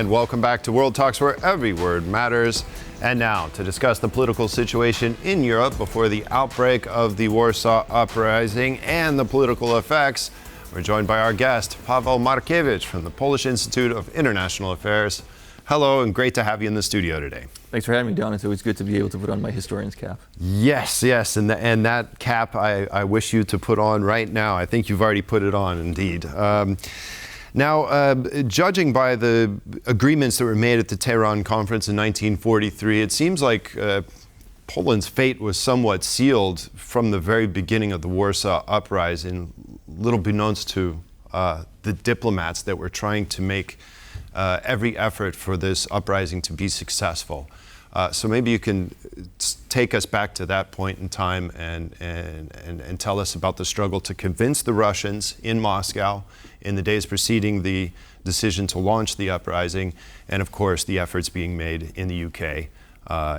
And welcome back to World Talks, where every word matters. And now, to discuss the political situation in Europe before the outbreak of the Warsaw Uprising and the political effects, we're joined by our guest, Paweł Markiewicz from the Polish Institute of International Affairs. Hello, and great to have you in the studio today. Thanks for having me, Don. It's always good to be able to put on my historian's cap. Yes, and that cap I wish you to put on right now. I think you've already put it on, indeed. Now, judging by the agreements that were made at the Tehran Conference in 1943, it seems like Poland's fate was somewhat sealed from the very beginning of the Warsaw Uprising, little beknownst to the diplomats that were trying to make every effort for this uprising to be successful. So maybe you can take us back to that point in time and tell us about the struggle to convince the Russians in Moscow in the days preceding the decision to launch the uprising, and of course the efforts being made in the UK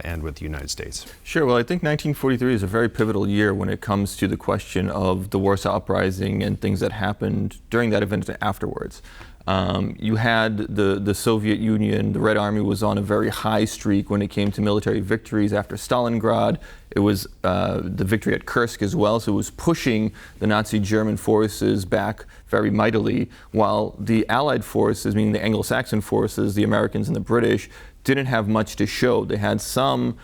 and with the United States. Sure. Well, I think 1943 is a very pivotal year when it comes to the question of the Warsaw Uprising and things that happened during that event and afterwards. You had the Soviet Union, the Red Army was on a very high streak when it came to military victories after Stalingrad. It was the victory at Kursk as well, so it was pushing the Nazi German forces back very mightily, while the Allied forces, meaning the Anglo-Saxon forces, the Americans and the British, didn't have much to show. They had some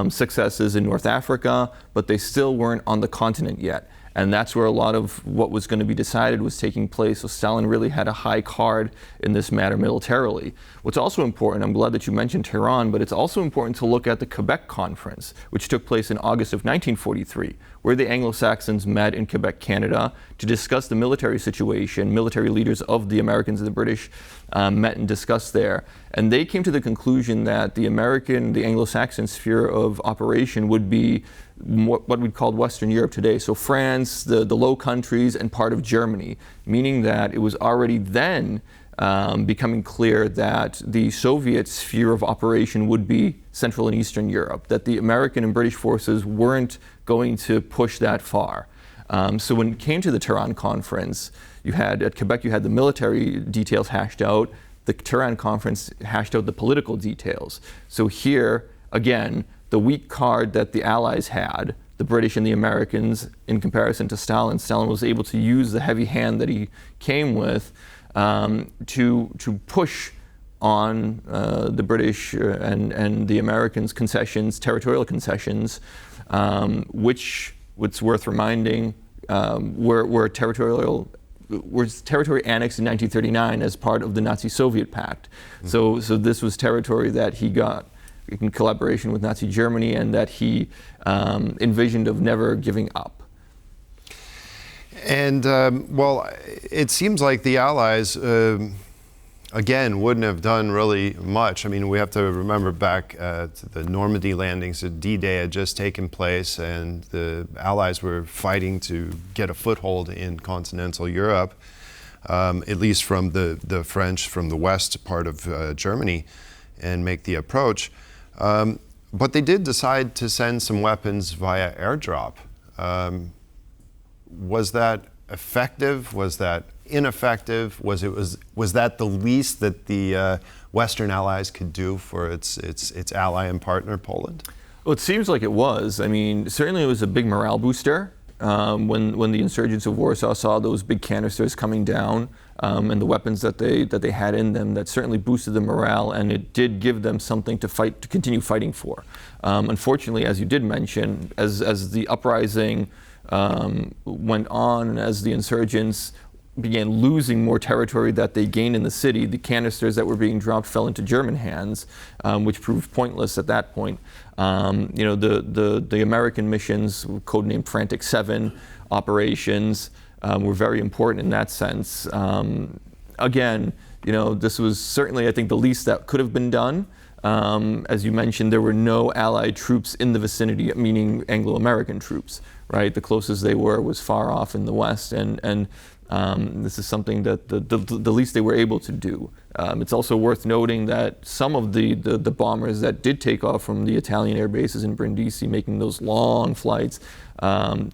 successes in North Africa, but they still weren't on the continent yet. And that's where a lot of what was going to be decided was taking place. So Stalin really had a high card in this matter militarily. What's also important, I'm glad that you mentioned Tehran, but it's also important to look at the Quebec Conference, which took place in August of 1943, where the Anglo-Saxons met in Quebec, Canada, to discuss the military situation. Military leaders of the Americans and the British met and discussed there. And they came to the conclusion that the Anglo-Saxon sphere of operation would be what we'd call Western Europe today. So France, the Low Countries, and part of Germany, meaning that it was already then becoming clear that the Soviet sphere of operation would be Central and Eastern Europe, that the American and British forces weren't going to push that far. So when it came to the Tehran Conference, at Quebec you had the military details hashed out. The Tehran Conference hashed out the political details. So here, again, the weak card that the Allies had, the British and the Americans, in comparison to Stalin, Stalin was able to use the heavy hand that he came with to push on the British and the Americans' concessions, territorial concessions, which, what's worth reminding, were territory annexed in 1939 as part of the Nazi-Soviet pact. So this was territory that he got in collaboration with Nazi Germany and that he envisioned of never giving up. And, well, it seems like the Allies, again, wouldn't have done really much. I mean, we have to remember back to the Normandy landings. D-Day had just taken place, and the Allies were fighting to get a foothold in continental Europe, at least from the French, from the west part of Germany, and make the approach. But they did decide to send some weapons via airdrop. Was that effective? Was that ineffective? Was that the least that the Western Allies could do for its ally and partner, Poland? Well, it seems like it was. I mean, certainly it was a big morale booster. When the insurgents of Warsaw saw those big canisters coming down and the weapons that they had in them, that certainly boosted the morale, and it did give them something to continue fighting for. Unfortunately, as you did mention, as the uprising went on and as the insurgents began losing more territory that they gained in the city, the canisters that were being dropped fell into German hands, which proved pointless at that point. The American missions, codenamed Frantic 7 operations, were very important in that sense. Again, this was certainly, I think, the least that could have been done. As you mentioned, there were no Allied troops in the vicinity, meaning Anglo-American troops, right? The closest they were was far off in the west, and this is something that the least they were able to do. It's also worth noting that some of the bombers that did take off from the Italian air bases in Brindisi, making those long flights,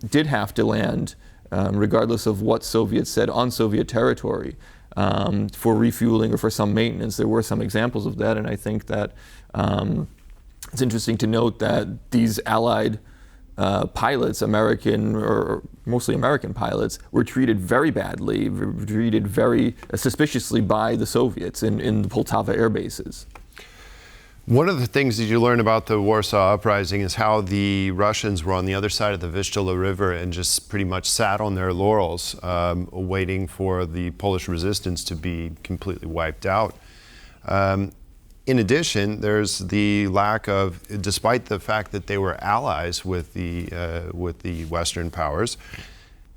did have to land, regardless of what Soviets said, on Soviet territory. for refueling or for some maintenance. There were some examples of that, and I think that it's interesting to note that these Allied pilots, American or mostly American pilots, were treated very badly, were treated very suspiciously by the Soviets in the Poltava air bases. One of the things that you learn about the Warsaw Uprising is how the Russians were on the other side of the Vistula River and just pretty much sat on their laurels, waiting for the Polish resistance to be completely wiped out. In addition, there's the lack of, despite the fact that they were allies with the Western powers,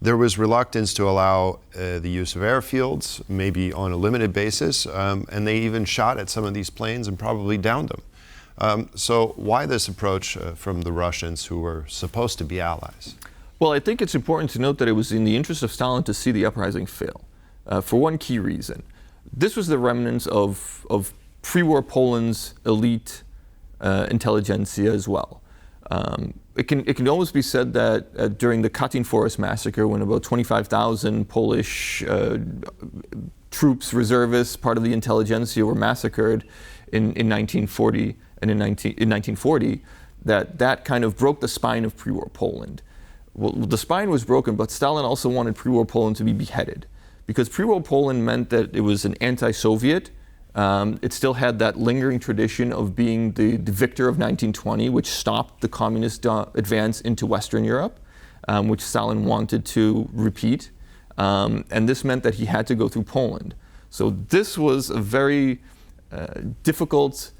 there was reluctance to allow the use of airfields, maybe on a limited basis, and they even shot at some of these planes and probably downed them. So why this approach from the Russians, who were supposed to be allies? Well, I think it's important to note that it was in the interest of Stalin to see the uprising fail, for one key reason. This was the remnants of pre-war Poland's elite intelligentsia as well. It can almost be said that during the Katyn Forest massacre, when about 25,000 Polish troops, reservists, part of the intelligentsia were massacred in 1940 and in 1940, that kind of broke the spine of pre-war Poland. Well, the spine was broken, but Stalin also wanted pre-war Poland to be beheaded, because pre-war Poland meant that it was an anti-Soviet. It still had that lingering tradition of being the victor of 1920, which stopped the communist advance into Western Europe, which Stalin wanted to repeat. And this meant that he had to go through Poland. So this was a very difficult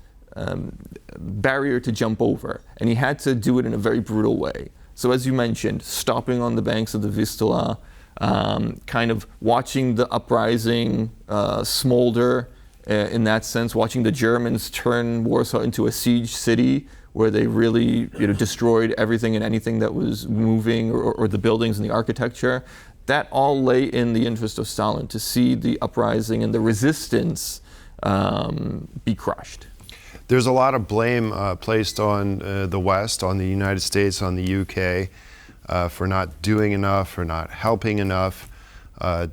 barrier to jump over, and he had to do it in a very brutal way. So as you mentioned, stopping on the banks of the Vistula, kind of watching the uprising smolder, in that sense, watching the Germans turn Warsaw into a siege city where they really destroyed everything and anything that was moving, or the buildings and the architecture. That all lay in the interest of Stalin, to see the uprising and the resistance be crushed. There's a lot of blame placed on the West, on the United States, on the UK, for not doing enough, for not helping enough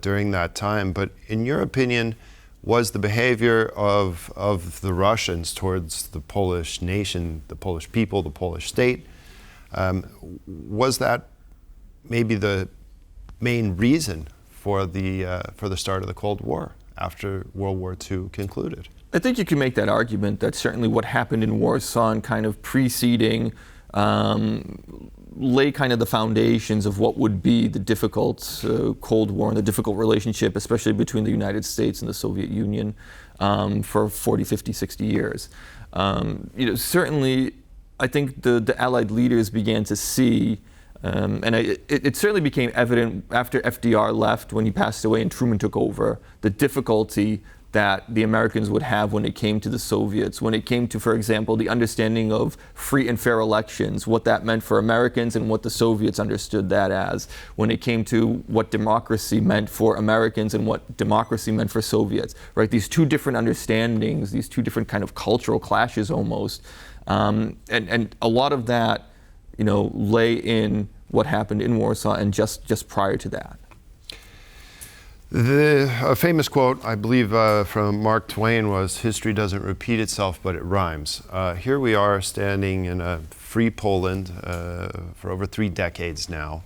during that time. But in your opinion, was the behavior of the Russians towards the Polish nation, the Polish people, the Polish state, was that maybe the main reason for the start of the Cold War after World War II concluded? I think you can make that argument that certainly what happened in Warsaw and kind of preceding lay kind of the foundations of what would be the difficult Cold War and the difficult relationship, especially between the United States and the Soviet Union, for 40, 50, 60 years. Certainly, I think the Allied leaders began to see, and it certainly became evident after FDR left, when he passed away and Truman took over, the difficulty that the Americans would have when it came to the Soviets, when it came to, for example, the understanding of free and fair elections, what that meant for Americans and what the Soviets understood that as, when it came to what democracy meant for Americans and what democracy meant for Soviets, right? These two different understandings, these two different kind of cultural clashes almost, and a lot of that, lay in what happened in Warsaw and just prior to that. A famous quote, I believe, from Mark Twain was, "History doesn't repeat itself, but it rhymes." Here we are standing in a free Poland for over 3 decades now.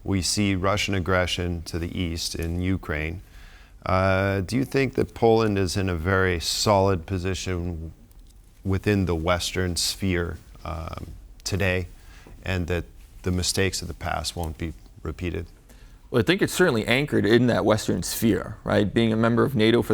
We see Russian aggression to the east in Ukraine. Do you think that Poland is in a very solid position within the Western sphere today, and that the mistakes of the past won't be repeated? Well, I think it's certainly anchored in that Western sphere, right? Being a member of NATO for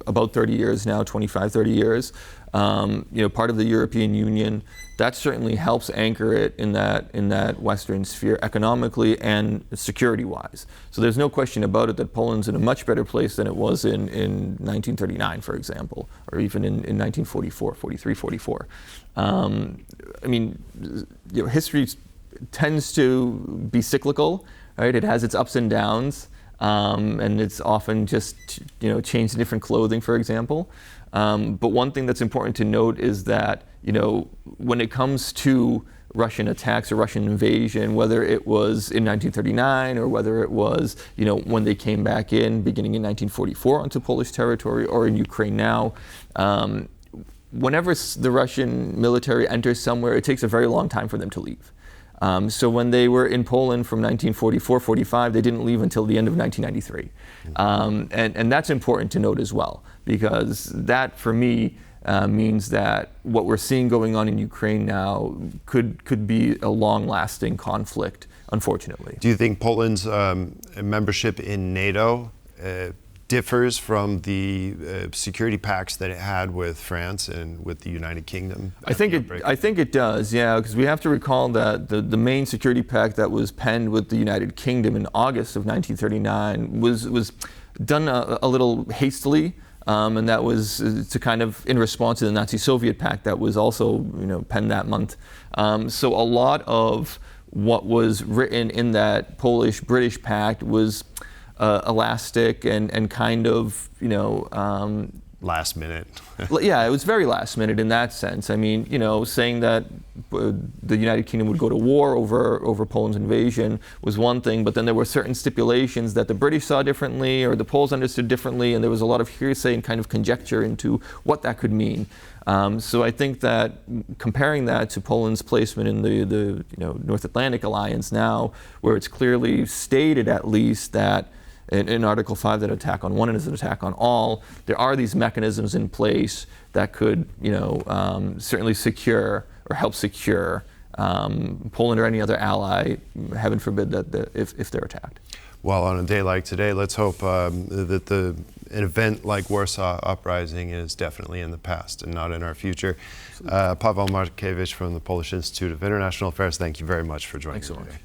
about 30 years now, 25, 30 years, part of the European Union, that certainly helps anchor it in that Western sphere economically and security-wise. So there's no question about it that Poland's in a much better place than it was in 1939, for example, or even in 1944, 43, 44. History tends to be cyclical. Right? It has its ups and downs, and it's often just changed different clothing, for example. But one thing that's important to note is that when it comes to Russian attacks or Russian invasion, whether it was in 1939 or whether it was, when they came back in beginning in 1944 onto Polish territory or in Ukraine now. Whenever the Russian military enters somewhere, it takes a very long time for them to leave. So when they were in Poland from 1944-45, they didn't leave until the end of 1993. And that's important to note as well, because that, for me, means that what we're seeing going on in Ukraine now could be a long-lasting conflict, unfortunately. Do you think Poland's membership in NATO differs from the security pacts that it had with France and with the United Kingdom? I think it does, yeah, because we have to recall that the main security pact that was penned with the United Kingdom in August of 1939 was done a little hastily. And that was to kind of in response to the Nazi-Soviet pact that was also penned that month. So a lot of what was written in that Polish-British pact was elastic and kind of last minute. Yeah, it was very last minute in that sense. I mean, saying that the United Kingdom would go to war over Poland's invasion was one thing, but then there were certain stipulations that the British saw differently or the Poles understood differently, and there was a lot of hearsay and kind of conjecture into what that could mean. So I think that comparing that to Poland's placement in the North Atlantic Alliance now, where it's clearly stated at least that in Article 5 that attack on one is an attack on all, there are these mechanisms in place that could certainly secure or help secure Poland or any other ally, heaven forbid, that if they're attacked. Well, on a day like today, let's hope that an event like Warsaw Uprising is definitely in the past and not in our future. Paweł Markiewicz from the Polish Institute of International Affairs, thank you very much for joining us. Thanks so much.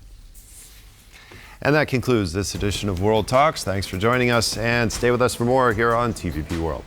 And that concludes this edition of World Talks. Thanks for joining us, and stay with us for more here on TVP World.